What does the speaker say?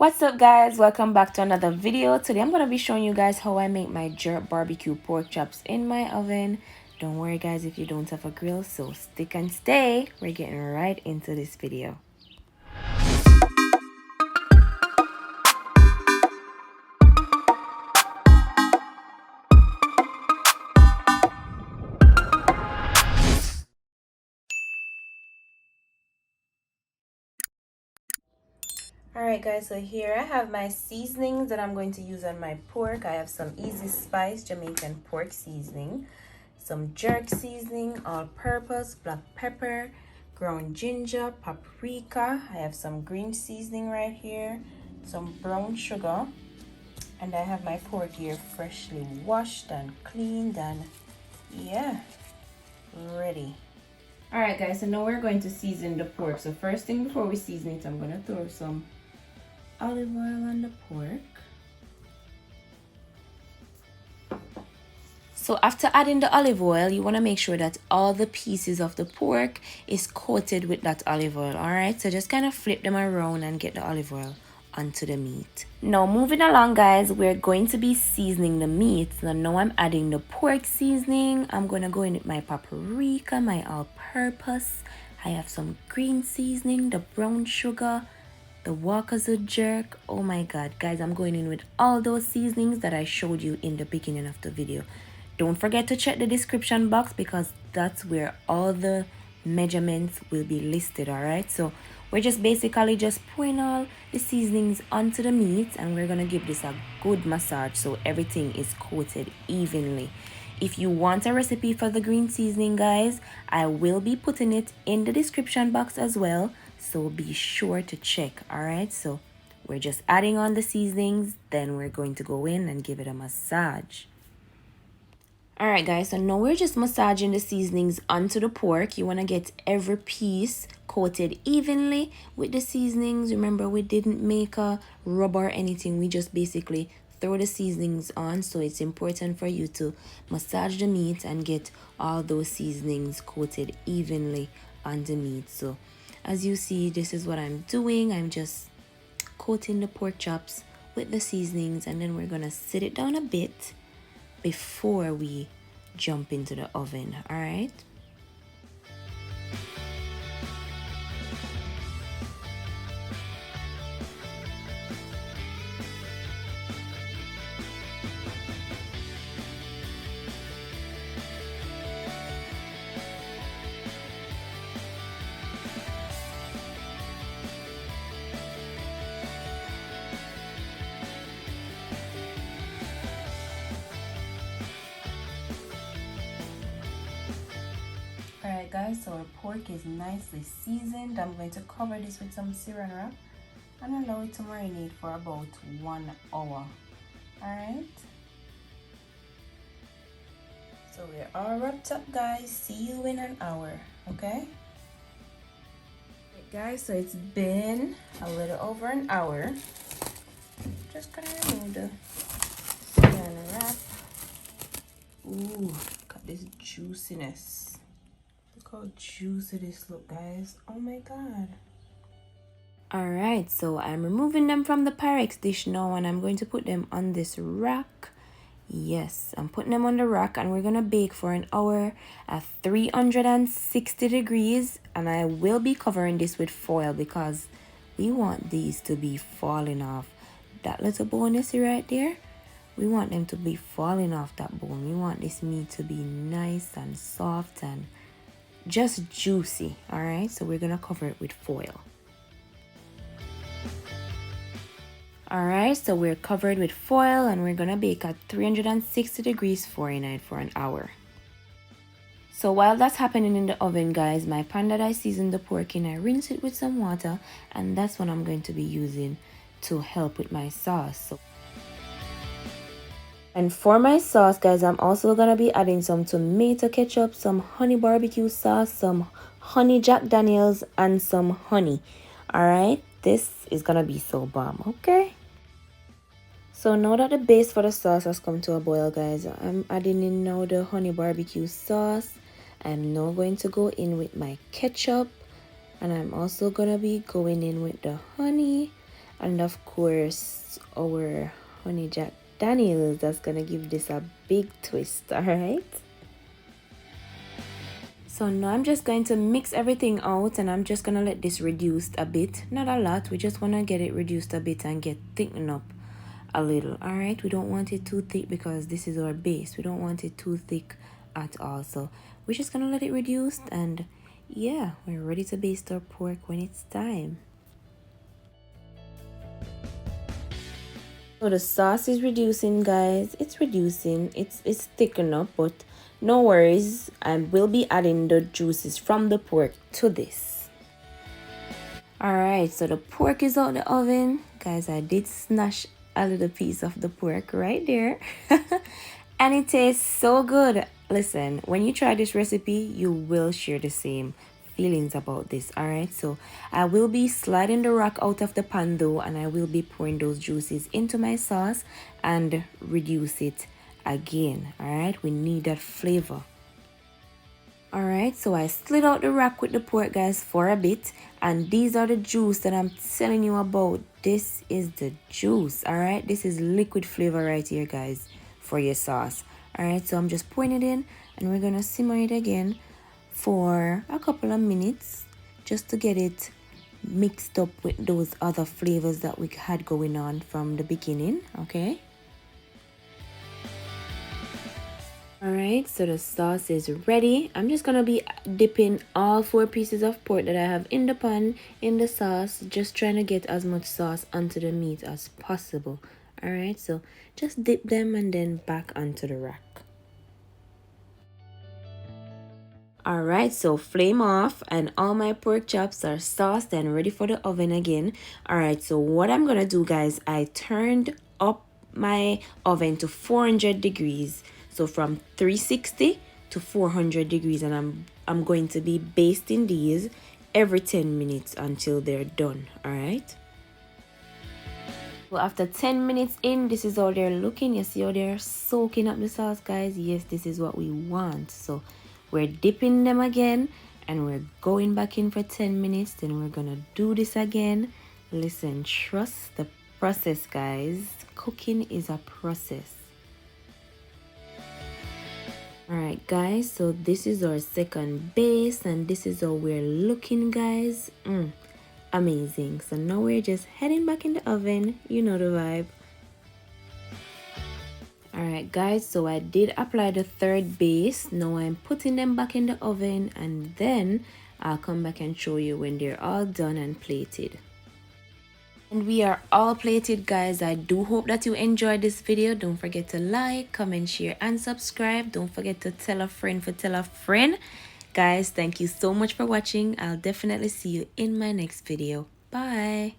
What's up guys, welcome back to another video. Today I'm going to be showing you guys how I make my jerk barbecue pork chops in my oven. Don't worry guys if you don't have a grill, so stick and stay. We're getting right into this video. Alright guys, so here I have my seasonings that I'm going to use on my pork. I have some Easy Spice Jamaican pork seasoning, some jerk seasoning, all-purpose, black pepper, ground ginger, paprika. I have some green seasoning right here, some brown sugar, and I have my pork here freshly washed and cleaned and yeah, ready. Alright guys, so now we're going to season the pork. So first thing before we season it, I'm going to throw some olive oil on the pork. So after adding the olive oil, you want to make sure that all the pieces of the pork is coated with that olive oil. All right, so just kind of flip them around and get the olive oil onto the meat. Now moving along guys, we're going to be seasoning the meat. Now I'm adding the pork seasoning. I'm going to go in with my paprika, my all-purpose. I have some green seasoning, the brown sugar, the walkerswood jerk. Oh my god guys, I'm going in with all those seasonings that I showed you in the beginning of the video. Don't forget to check the description box because that's where all the measurements will be listed. All right, so we're just basically just pouring all the seasonings onto the meat and we're gonna give this a good massage so everything is coated evenly. If you want a recipe for the green seasoning guys, I will be putting it in the description box as well, so be sure to check. All right, so we're just adding on the seasonings, then we're going to go in and give it a massage. All right guys, so now we're just massaging the seasonings onto the pork. You want to get every piece coated evenly with the seasonings. Remember, we didn't make a rub or anything, we just basically throw the seasonings on, so it's important for you to massage the meat and get all those seasonings coated evenly on the meat. So as you see, this is what I'm doing. I'm just coating the pork chops with the seasonings and then we're gonna sit it down a bit before we jump into the oven. All right. Alright guys, so our pork is nicely seasoned. I'm going to cover this with some saran wrap and allow it to marinate for about 1 hour. Alright, so we're all wrapped up guys. See you in an hour. Okay guys, so it's been a little over an hour. Just gonna remove the saran wrap. Ooh, look at this juiciness. Look how juicy this look guys. Oh my god. Alright, so I'm removing them from the Pyrex dish now and I'm going to put them on this rack. Yes, I'm putting them on the rack and we're gonna bake for an hour at 360 degrees, and I will be covering this with foil because we want these to be falling off. That little bone you see right there, we want them to be falling off that bone. We want this meat to be nice and soft and just juicy. All right, so we're gonna cover it with foil. All right, so we're covered with foil and we're gonna bake at 360 degrees Fahrenheit for an hour. So while that's happening in the oven guys, my pan that I seasoned the pork in, I rinse it with some water and that's what I'm going to be using to help with my sauce. And for my sauce guys, I'm also gonna be adding some tomato ketchup, some honey barbecue sauce, some honey Jack Daniels, and some honey. All right, this is gonna be so bomb. Okay, so now that the base for the sauce has come to a boil guys, I'm adding in now the honey barbecue sauce. I'm now going to go in with my ketchup and I'm also gonna be going in with the honey And of course, our honey Jack Daniels, that's gonna give this a big twist. All right. So now I'm just going to mix everything out, and I'm just gonna let this reduce a bit, not a lot. We just want to get it reduced a bit and get thickened up a little. All right, we don't want it too thick because this is our base. We don't want it too thick at all. So we're just gonna let it reduce, and yeah, we're ready to baste our pork when it's time. So the sauce is reducing, guys. It's reducing. It's thickened up, but no worries. I will be adding the juices from the pork to this. Alright, so the pork is out the oven. Guys, I did snatch a little piece of the pork right there. And it tastes so good. Listen, when you try this recipe, you will share the same feelings about this. Alright, so I will be sliding the rack out of the pan though, and I will be pouring those juices into my sauce and reduce it again. Alright, we need that flavor. Alright, so I slid out the rack with the pork, guys, for a bit, and these are the juice that I'm telling you about. This is the juice. Alright, this is liquid flavor right here, guys, for your sauce. Alright, so I'm just pouring it in, and we're gonna simmer it again for a couple of minutes just to get it mixed up with those other flavors that we had going on from the beginning. Okay. Alright, so the sauce is ready. I'm just gonna be dipping all 4 pieces of pork that I have in the pan in the sauce, just trying to get as much sauce onto the meat as possible. Alright, so just dip them and then back onto the rack. Alright, so flame off, and all my pork chops are sauced and ready for the oven again. Alright, so what I'm gonna do, guys, I turned up my oven to 400 degrees. So from 360 to 400 degrees, and I'm going to be basting these every 10 minutes until they're done. Alright. Well, after 10 minutes in, this is how they're looking. You see how they're soaking up the sauce, guys? Yes, this is what we want. So we're dipping them again, and we're going back in for 10 minutes. Then we're gonna do this again. Listen, trust the process, guys. Cooking is a process. Alright, guys, so this is our second base, and this is how we're looking, guys. Amazing. So now we're just heading back in the oven. You know the vibe. Alright, guys, so I did apply the third base. Now I'm putting them back in the oven, and then I'll come back and show you when they're all done and plated. And we are all plated, guys. I do hope that you enjoyed this video. Don't forget to like, comment, share, and subscribe. Don't forget to tell a friend for tell a friend. Guys, thank you so much for watching. I'll definitely see you in my next video. Bye.